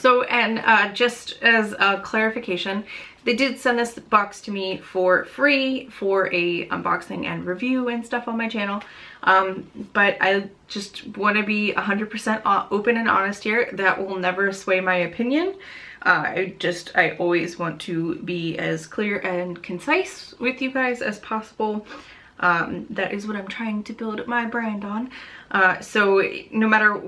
So, and just as a clarification, they did send this box to me for free for a unboxing and review and stuff on my channel. But I just want to be 100% open and honest here. That will never sway my opinion. I always want to be as clear and concise with you guys as possible. That is what I'm trying to build my brand on. So no matter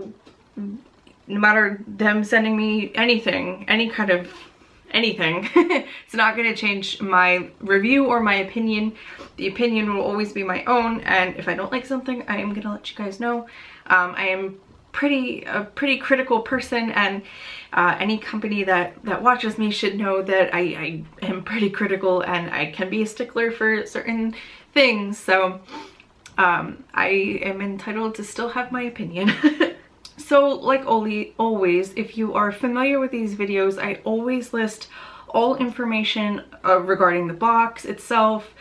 them sending me anything, any kind of anything, it's not going to change my review or my opinion. The opinion will always be my own, and if I don't like something, I am going to let you guys know. I am a pretty critical person, and any company that watches me should know that I am pretty critical, and I can be a stickler for certain things, so I am entitled to still have my opinion. So like always, if you are familiar with these videos, I always list all information regarding the box itself,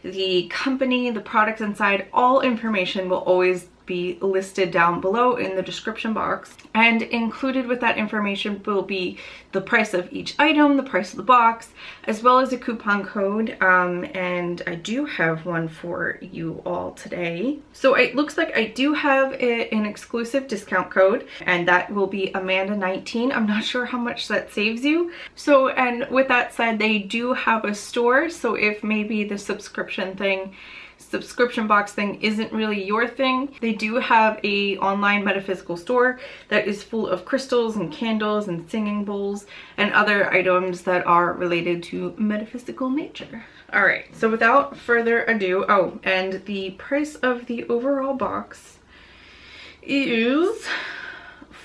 the company, the products inside. All information will always be listed down below in the description box, and included with that information will be the price of each item, the price of the box, as well as a coupon code, and I do have one for you all today. So it looks like I do have an exclusive discount code, and that will be Amanda19. I'm not sure how much that saves you. So, and with that said, they do have a store, so if maybe the subscription box thing isn't really your thing, they do have a online metaphysical store that is full of crystals and candles and singing bowls and other items that are related to metaphysical nature. All right, so without further ado, oh, and the price of the overall box is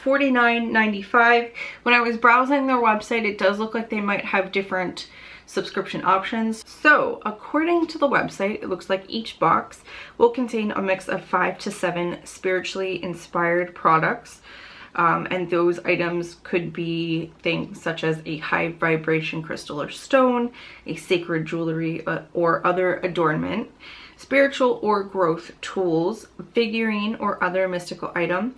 $49.95. When I was browsing their website, it does look like they might have different subscription options. So according to the website, it looks like each box will contain a mix of 5 to 7 spiritually inspired products, and those items could be things such as a high vibration crystal or stone, a sacred jewelry or other adornment, spiritual or growth tools, figurine or other mystical item,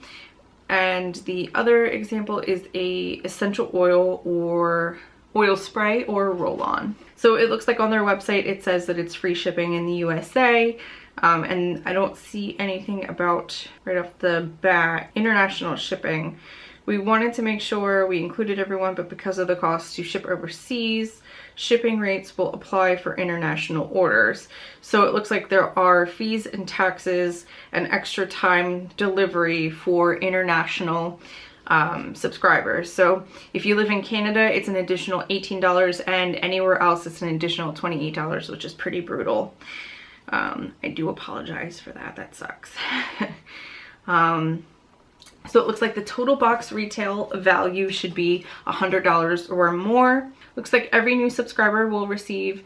and the other example is a essential oil or oil spray or roll-on. So it looks like on their website it says that it's free shipping in the USA, and I don't see anything about, right off the bat, international shipping. We wanted to make sure we included everyone, but because of the cost to ship overseas, shipping rates will apply for international orders. So it looks like there are fees and taxes and extra time delivery for international subscribers. So if you live in Canada, it's an additional $18, and anywhere else it's an additional $28, which is pretty brutal. I do apologize for that. That sucks. So it looks like the total box retail value should be $100 or more. Looks like every new subscriber will receive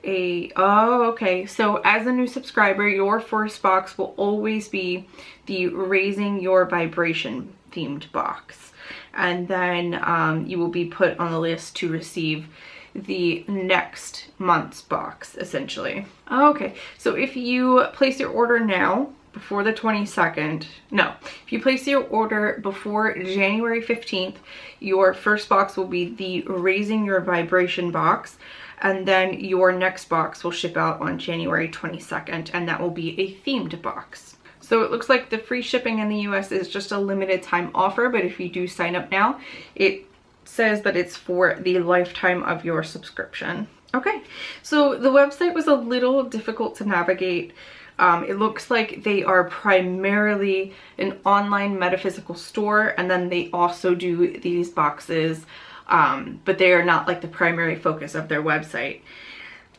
so as a new subscriber, your first box will always be the Raising Your Vibration themed box, and then you will be put on the list to receive the next month's box, essentially. Okay, so if you place your order now before the 22nd, if you place your order before January 15th, your first box will be the Raising Your Vibration box, and then your next box will ship out on January 22nd, and that will be a themed box. So it looks like the free shipping in the US is just a limited time offer, but if you do sign up now, it says that it's for the lifetime of your subscription. Okay, so the website was a little difficult to navigate. It looks like they are primarily an online metaphysical store, and then they also do these boxes, but they are not like the primary focus of their website.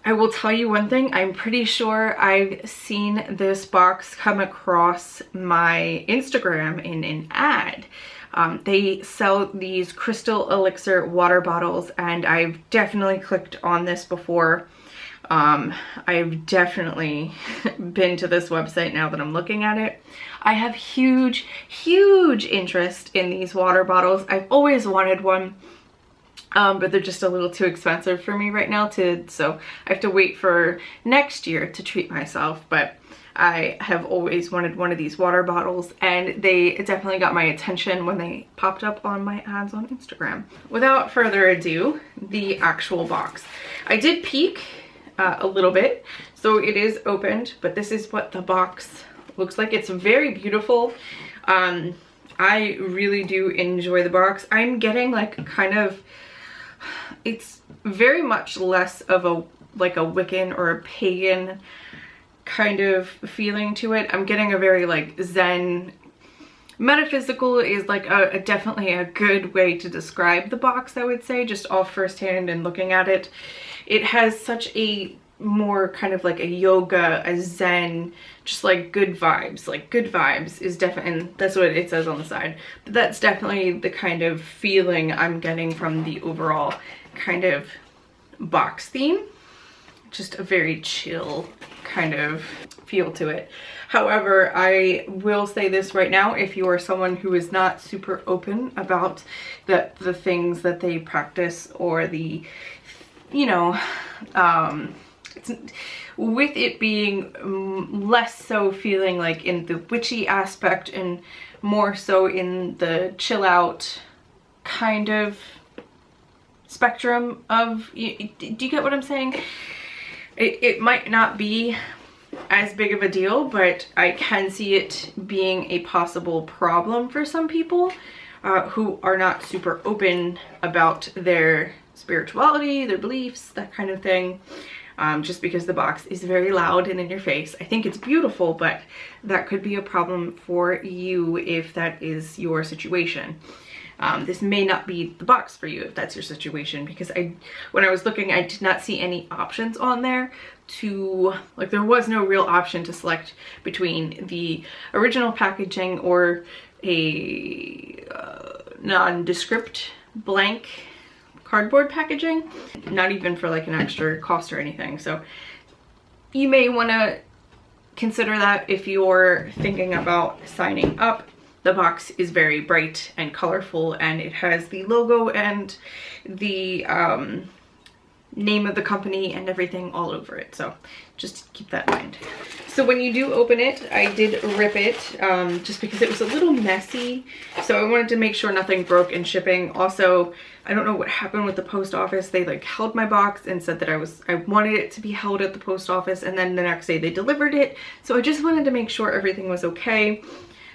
I will tell you one thing, I'm pretty sure I've seen this box come across my Instagram in an ad. They sell these crystal elixir water bottles, and I've definitely clicked on this before. I've definitely been to this website now that I'm looking at it. I have huge interest in these water bottles. I've always wanted one. but they're just a little too expensive for me right now so I have to wait for next year to treat myself. But I have always wanted one of these water bottles, and they definitely got my attention when they popped up on my ads on Instagram. Without further ado, the actual box. I did peek a little bit, so it is opened, but this is what the box looks like. It's very beautiful. I really do enjoy the box. I'm getting like kind of, it's very much less of a like a Wiccan or a pagan kind of feeling to it. I'm getting a very like Zen. Metaphysical is like a definitely a good way to describe the box, I would say, just off firsthand and looking at it. It has such a more kind of like a yoga, a Zen, just like good vibes. Like good vibes is definitely, and that's what it says on the side. But that's definitely the kind of feeling I'm getting from the overall kind of box theme. Just a very chill kind of feel to it. However, I will say this right now, if you are someone who is not super open about the things that they practice, or the, you know, with it being less so feeling like in the witchy aspect and more so in the chill out kind of spectrum of, do you get what I'm saying? It might not be as big of a deal, but I can see it being a possible problem for some people who are not super open about their spirituality, their beliefs, that kind of thing. Just because the box is very loud and in your face. I think it's beautiful, but that could be a problem for you if that is your situation. This may not be the box for you if that's your situation, because when I was looking, I did not see any options on there to, like, there was no real option to select between the original packaging or a nondescript blank cardboard packaging, not even for like an extra cost or anything. So you may want to consider that if you're thinking about signing up. The box is very bright and colorful, and it has the logo and the name of the company and everything all over it. So just keep that in mind. So when you do open it, I did rip it just because it was a little messy. So I wanted to make sure nothing broke in shipping. Also, I don't know what happened with the post office. They like held my box and said that I wanted it to be held at the post office, and then the next day they delivered it. So I just wanted to make sure everything was okay.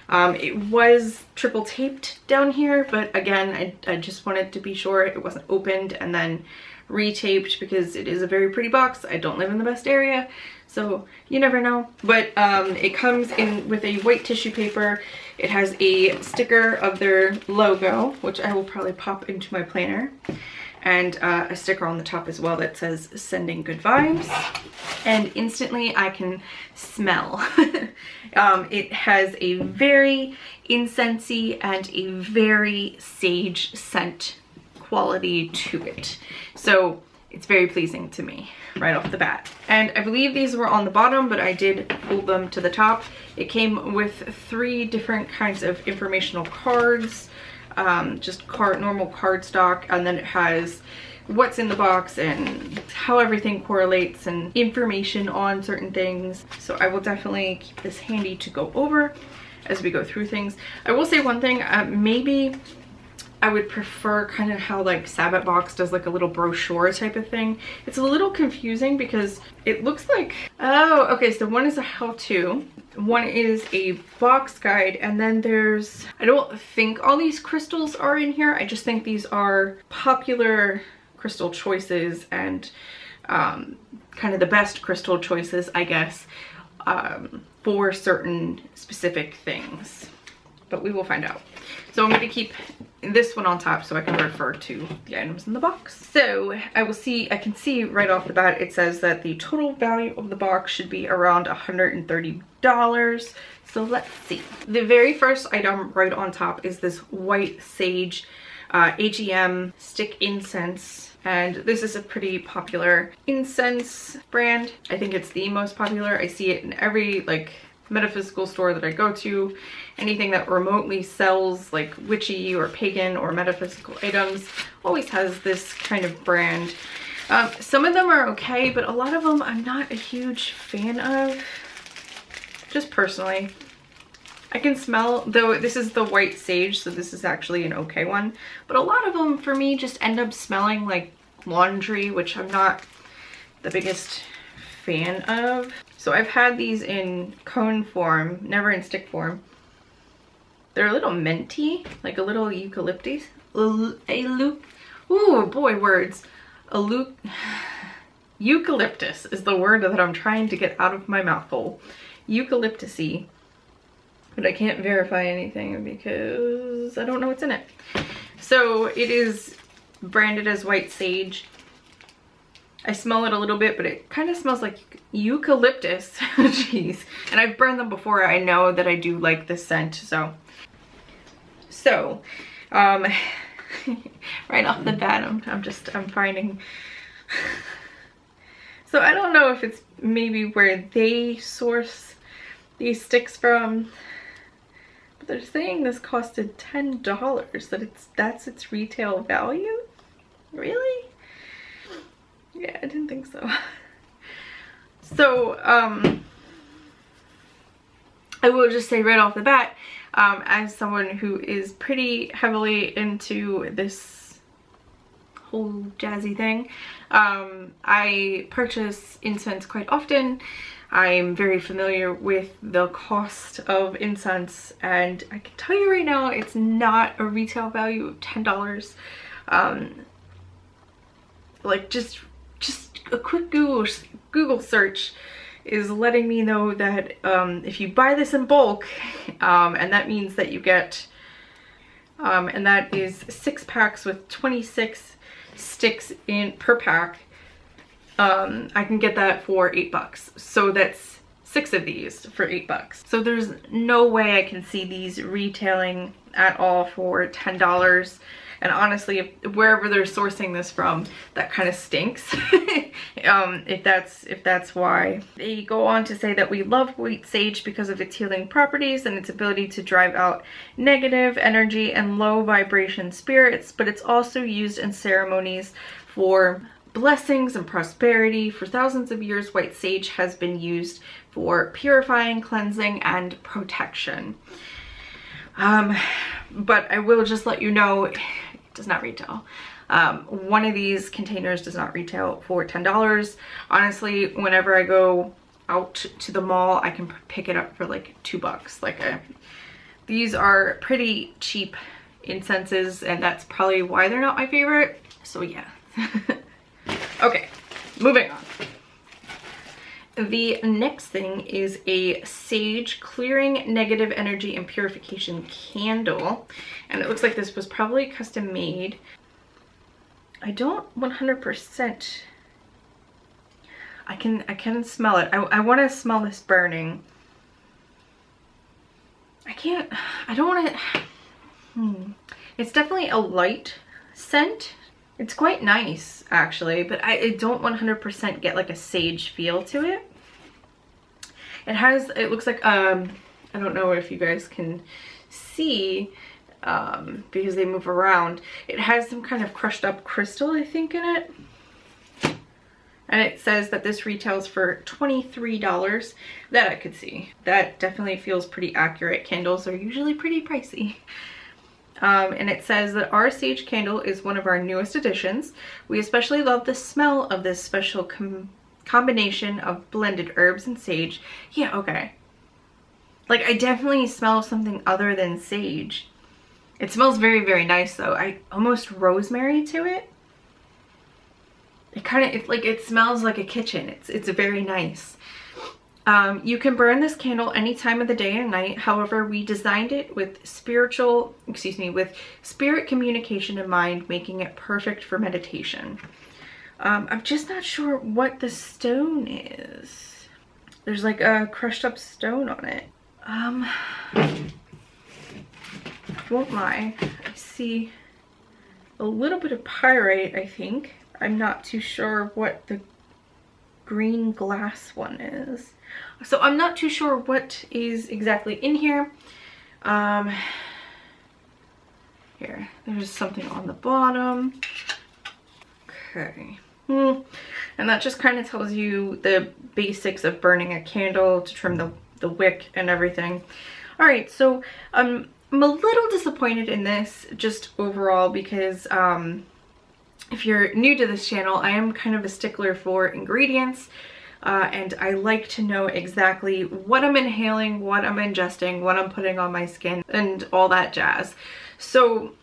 It was triple taped down here, but again, I just wanted to be sure it wasn't opened and then retaped, because it is a very pretty box. I don't live in the best area, so you never know. But it comes in with a white tissue paper. It has a sticker of their logo, which I will probably pop into my planner, and a sticker on the top as well that says sending good vibes. And instantly I can smell. It has a very incensey and a very sage scent quality to it. So it's very pleasing to me right off the bat. And I believe these were on the bottom, but I did pull them to the top. It came with 3 different kinds of informational cards, just normal card stock, and then it has what's in the box and how everything correlates and information on certain things. So I will definitely keep this handy to go over as we go through things. I will say one thing, maybe I would prefer kind of how like Sabbath Box does like a little brochure type of thing. It's a little confusing because it looks like, oh, okay, so one is a how-to, one is a box guide, and then there's, I don't think all these crystals are in here. I just think these are popular crystal choices and kind of the best crystal choices, I guess, for certain specific things. But we will find out. So I'm going to keep this one on top so I can refer to the items in the box. So I can see right off the bat it says that the total value of the box should be around $130. So let's see. The very first item right on top is this white sage AGM stick incense. And this is a pretty popular incense brand. I think it's the most popular. I see it in every like metaphysical store that I go to. Anything that remotely sells like witchy or pagan or metaphysical items always has this kind of brand. Some of them are okay, but a lot of them I'm not a huge fan of, just personally. I can smell, though this is the white sage, so this is actually an okay one, but a lot of them for me just end up smelling like laundry, which I'm not the biggest fan of. So I've had these in cone form, never in stick form. They're a little minty, like a little eucalyptus. Ooh boy, words. Eucalyptus is the word that I'm trying to get out of my mouth hole. Eucalyptus-y. But I can't verify anything because I don't know what's in it. So it is branded as white sage. I smell it a little bit, but it kind of smells like eucalyptus. Jeez. And I've burned them before. I know that I do like this scent, so right off the bat, I'm finding. So I don't know if it's maybe where they source these sticks from, but they're saying this costed $10. That's its retail value? Really? Yeah, I didn't think so. So I will just say right off the bat, as someone who is pretty heavily into this whole jazzy thing, I purchase incense quite often. I'm very familiar with the cost of incense, and I can tell you right now, it's not a retail value of $10. Like just a quick Google search is letting me know that if you buy this in bulk, and that means that you get, and that is 6 packs with 26 sticks in per pack, I can get that for $8. So that's 6 of these for $8. So there's no way I can see these retailing at all for $10. And honestly, wherever they're sourcing this from, that kind of stinks. if that's why. They go on to say that we love white sage because of its healing properties and its ability to drive out negative energy and low vibration spirits, but it's also used in ceremonies for blessings and prosperity. For thousands of years, white sage has been used for purifying, cleansing, and protection. But I will just let you know, it does not retail. One of these containers does not retail for $10. Honestly, whenever I go out to the mall, I can pick it up for like $2. Like these are pretty cheap incenses, and that's probably why they're not my favorite. So yeah. Okay, moving on. The next thing is a sage clearing negative energy and purification candle, and it looks like this was probably custom made. I don't 100%. I can smell it. I want to smell this burning. I don't want to. It's definitely a light scent. It's quite nice actually, but I don't 100% get like a sage feel to it. It looks like, I don't know if you guys can see, because they move around. It has some kind of crushed up crystal, I think, in it. And it says that this retails for $23. That I could see. That definitely feels pretty accurate. Candles are usually pretty pricey. And it says that our sage candle is one of our newest additions. We especially love the smell of this special combination of blended herbs and sage. Yeah, okay. Like, I definitely smell something other than sage. It smells very, very nice though. Almost rosemary to it. It smells like a kitchen. It's very nice. You can burn this candle any time of the day and night. However, we designed it with spirit communication in mind, making it perfect for meditation. I'm just not sure what the stone is. There's like a crushed up stone on it. Won't lie, I see a little bit of pyrite, I think. I'm not too sure what the green glass one is. So I'm not too sure what is exactly in here. Here, there's something on the bottom. Okay. And that just kind of tells you the basics of burning a candle to trim the wick and everything. All right, so I'm a little disappointed in this just overall because if you're new to this channel, I am kind of a stickler for ingredients. And I like to know exactly what I'm inhaling, what I'm ingesting, what I'm putting on my skin, and all that jazz. So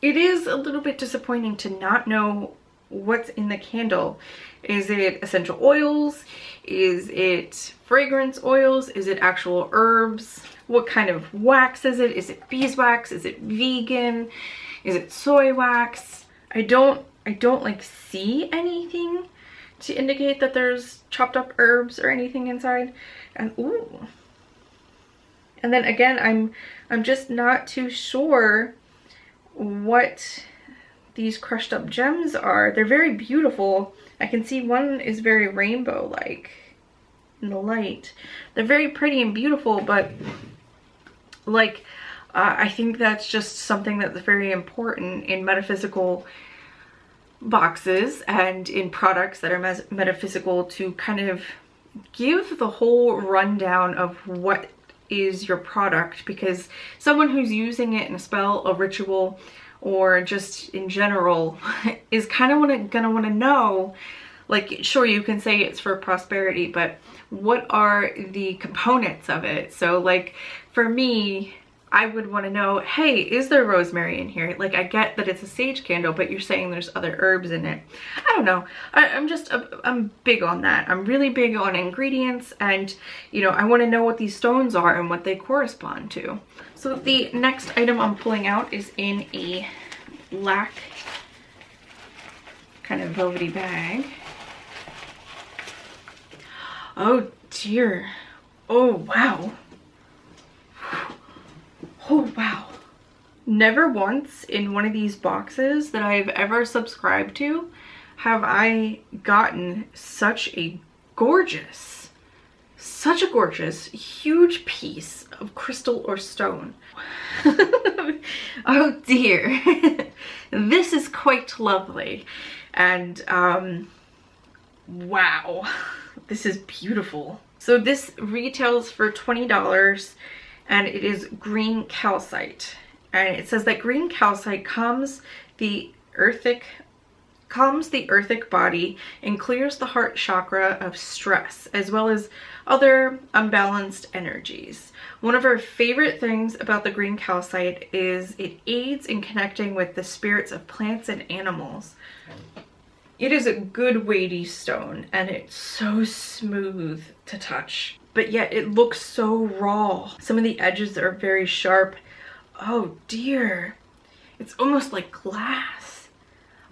it is a little bit disappointing to not know what's in the candle. Is it essential oils? Is it fragrance oils? Is it actual herbs? What kind of wax is it? Is it beeswax? Is it vegan? Is it soy wax? I don't like see anything to indicate that there's chopped up herbs or anything inside. And ooh. And then again, I'm just not too sure what these crushed up gems are. They're very beautiful. I can see one is very rainbow-like in the light. They're very pretty and beautiful, but like I think that's just something that's very important in metaphysical boxes and in products that are metaphysical, to kind of give the whole rundown of what is your product, because someone who's using it in a spell, a ritual, or just in general is kind of gonna want to know, like, sure, you can say it's for prosperity, but what are the components of it? So like for me, I would want to know, hey, is there rosemary in here? Like, I get that it's a sage candle, but you're saying there's other herbs in it. I don't know. I'm big on that. I'm really big on ingredients, and, you know, I want to know what these stones are and what they correspond to. So the next item I'm pulling out is in a black kind of velvety bag. Oh dear. Oh wow. Oh wow. Never once in one of these boxes that I've ever subscribed to have I gotten such a gorgeous, huge piece of crystal or stone. Oh dear. This is quite lovely. And wow, this is beautiful. So this retails for $20. And it is green calcite, and it says that green calcite calms the earthic body and clears the heart chakra of stress, as well as other unbalanced energies. One of our favorite things about the green calcite is it aids in connecting with the spirits of plants and animals. It is a good weighty stone, and it's so smooth to touch, but yet it looks so raw. Some of the edges are very sharp. Oh dear. It's almost like glass.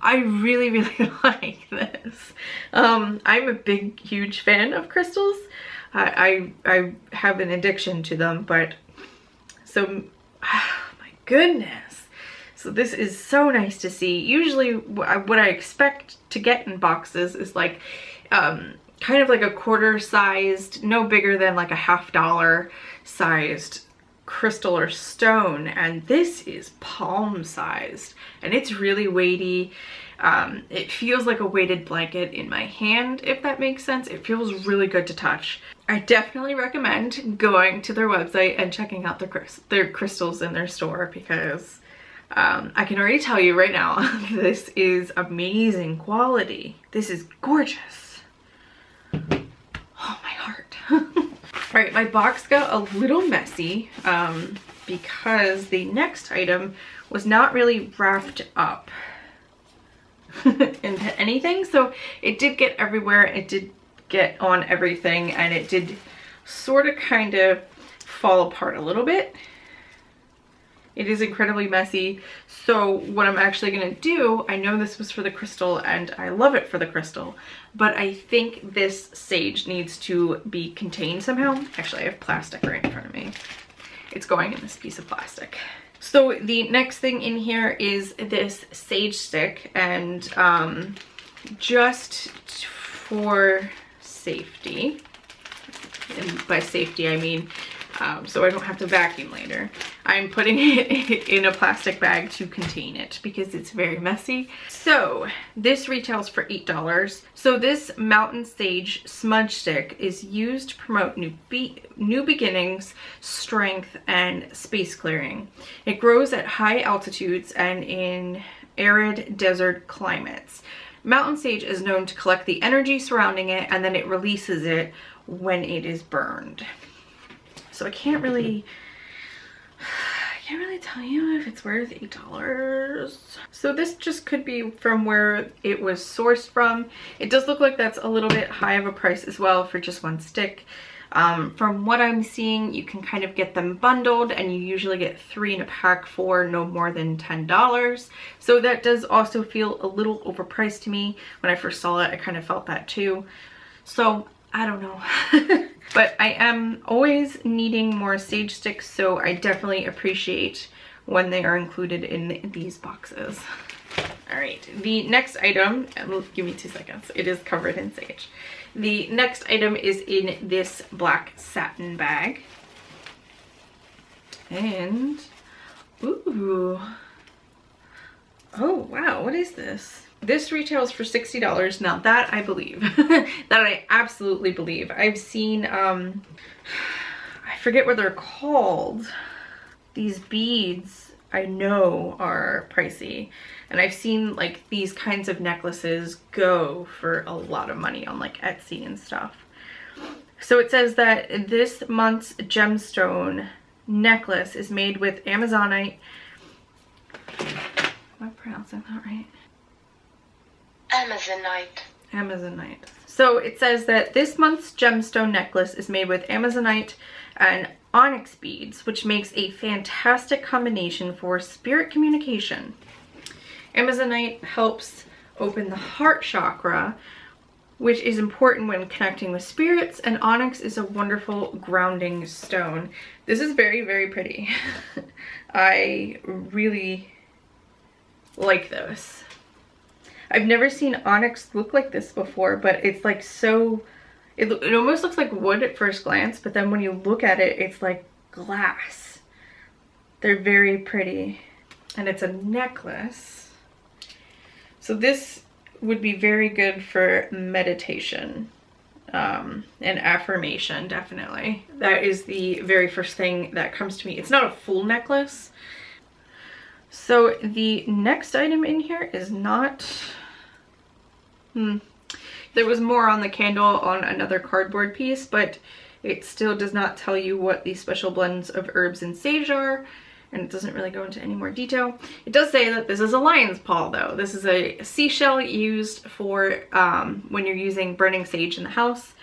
I really, really like this. I'm a big, huge fan of crystals. I have an addiction to them, but so, oh my goodness. So this is so nice to see. Usually what I expect to get in boxes is like, kind of like a quarter sized, no bigger than like a $50 sized crystal or stone, and this is palm sized, and it's really weighty. It feels like a weighted blanket in my hand, if that makes sense. It feels really good to touch. I definitely recommend going to their website and checking out their crystals in their store, because I can already tell you right now, this is amazing quality. This is gorgeous. Oh, my heart. All right, my box got a little messy because the next item was not really wrapped up into anything. So it did get everywhere. It did get on everything, and it did sort of kind of fall apart a little bit. It is incredibly messy. So what I'm actually gonna do, I know this was for the crystal and I love it for the crystal, but I think this sage needs to be contained somehow. Actually, I have plastic right in front of me. It's going in this piece of plastic. So the next thing in here is this sage stick, and just for safety, and by safety I mean so I don't have to vacuum later, I'm putting it in a plastic bag to contain it because it's very messy. So this retails for $8. So this Mountain Sage smudge stick is used to promote new beginnings, strength, and space clearing. It grows at high altitudes and in arid desert climates. Mountain sage is known to collect the energy surrounding it, and then it releases it when it is burned. So I can't really tell you if it's worth $8. So this just could be from where it was sourced from. It does look like that's a little bit high of a price as well for just one stick. From what I'm seeing, you can kind of get them bundled, and you usually get 3 in a pack for no more than $10. So that does also feel a little overpriced to me. When I first saw it, I kind of felt that too. So I don't know. But I am always needing more sage sticks, so I definitely appreciate when they are included in these boxes. All right, the next item, give me 2 seconds. It is covered in sage. The next item is in this black satin bag. And, ooh. Oh, wow, what is this? This retails for $60. Now that I believe, that I absolutely believe. I've seen, I forget what they're called. These beads I know are pricey. And I've seen like these kinds of necklaces go for a lot of money on like Etsy and stuff. So it says that this month's gemstone necklace is made with Amazonite. Am I pronouncing that right? Amazonite. So it says that this month's gemstone necklace is made with Amazonite and onyx beads, which makes a fantastic combination for spirit communication. Amazonite helps open the heart chakra, which is important when connecting with spirits, and onyx is a wonderful grounding stone. This is very, very pretty. I really like this. I've never seen onyx look like this before, but it's like so, it almost looks like wood at first glance, but then when you look at it, it's like glass. They're very pretty. And it's a necklace. So this would be very good for meditation and affirmation, definitely. That is the very first thing that comes to me. It's not a full necklace. So the next item in here is not... There was more on the candle on another cardboard piece, but it still does not tell you what these special blends of herbs and sage are, and it doesn't really go into any more detail. It does say that this is a lion's paw though. This is a seashell used for when you're using burning sage in the house,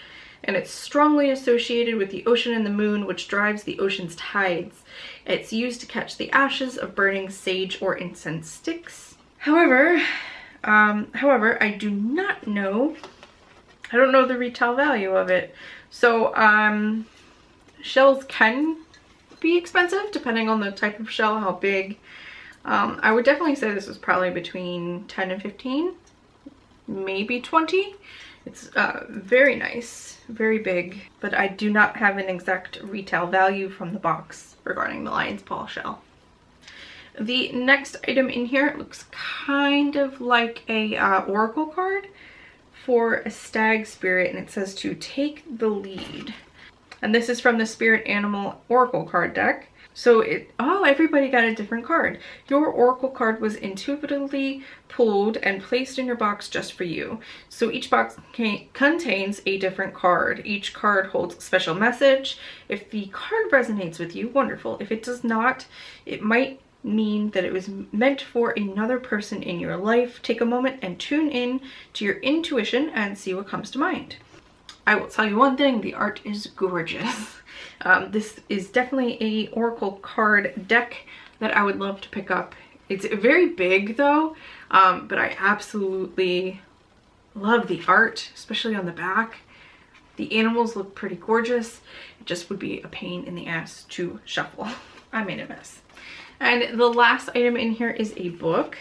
and it's strongly associated with the ocean and the moon, which drives the ocean's tides. It's used to catch the ashes of burning sage or incense sticks. However, I do not know, I don't know the retail value of it. So shells can be expensive depending on the type of shell, how big. I would definitely say this was probably between 10 and 15, maybe 20. It's very nice, very big, but I do not have an exact retail value from the box regarding the lion's paw shell. The next item in here looks kind of like a oracle card for a stag spirit, and it says to take the lead. And this is from the Spirit Animal Oracle card deck. So everybody got a different card. Your Oracle card was intuitively pulled and placed in your box just for you. So each box contains a different card. Each card holds a special message. If the card resonates with you, wonderful. If it does not, it might mean that it was meant for another person in your life. Take a moment and tune in to your intuition and see what comes to mind. I will tell you one thing, the art is gorgeous. This is definitely a oracle card deck that I would love to pick up. It's very big though, but I absolutely love the art, especially on the back. The animals look pretty gorgeous. It just would be a pain in the ass to shuffle. I made a mess. And the last item in here is a book.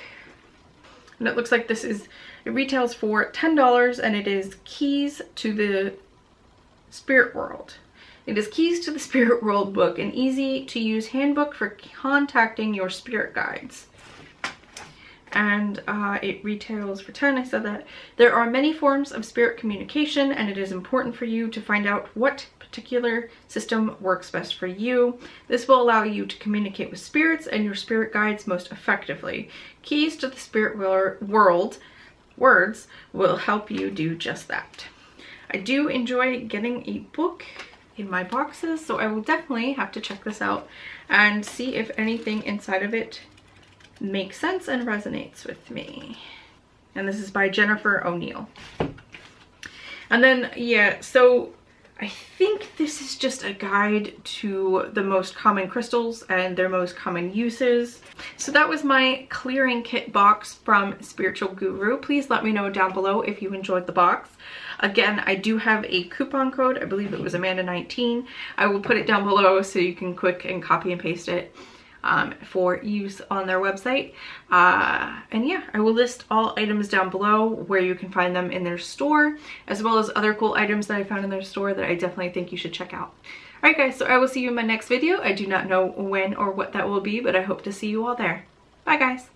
And it looks like it retails for $10, and it is Keys to the Spirit World. It is Keys to the Spirit World book, an easy to use handbook for contacting your spirit guides. And it retails for 10. I said that. There are many forms of spirit communication, and it is important for you to find out what particular system works best for you. This will allow you to communicate with spirits and your spirit guides most effectively. Keys to the Spirit World words will help you do just that. I do enjoy getting a book in my boxes, so I will definitely have to check this out and see if anything inside of it makes sense and resonates with me. And this is by Jennifer O'Neill. And then, yeah, so I think this is just a guide to the most common crystals and their most common uses. So that was my clearing kit box from Spiritual Guru. Please let me know down below if you enjoyed the box. Again, I do have a coupon code. I believe it was Amanda19. I will put it down below so you can quick and copy and paste it for use on their website. And yeah, I will list all items down below where you can find them in their store, as well as other cool items that I found in their store that I definitely think you should check out. Alright guys, so I will see you in my next video. I do not know when or what that will be, but I hope to see you all there. Bye guys!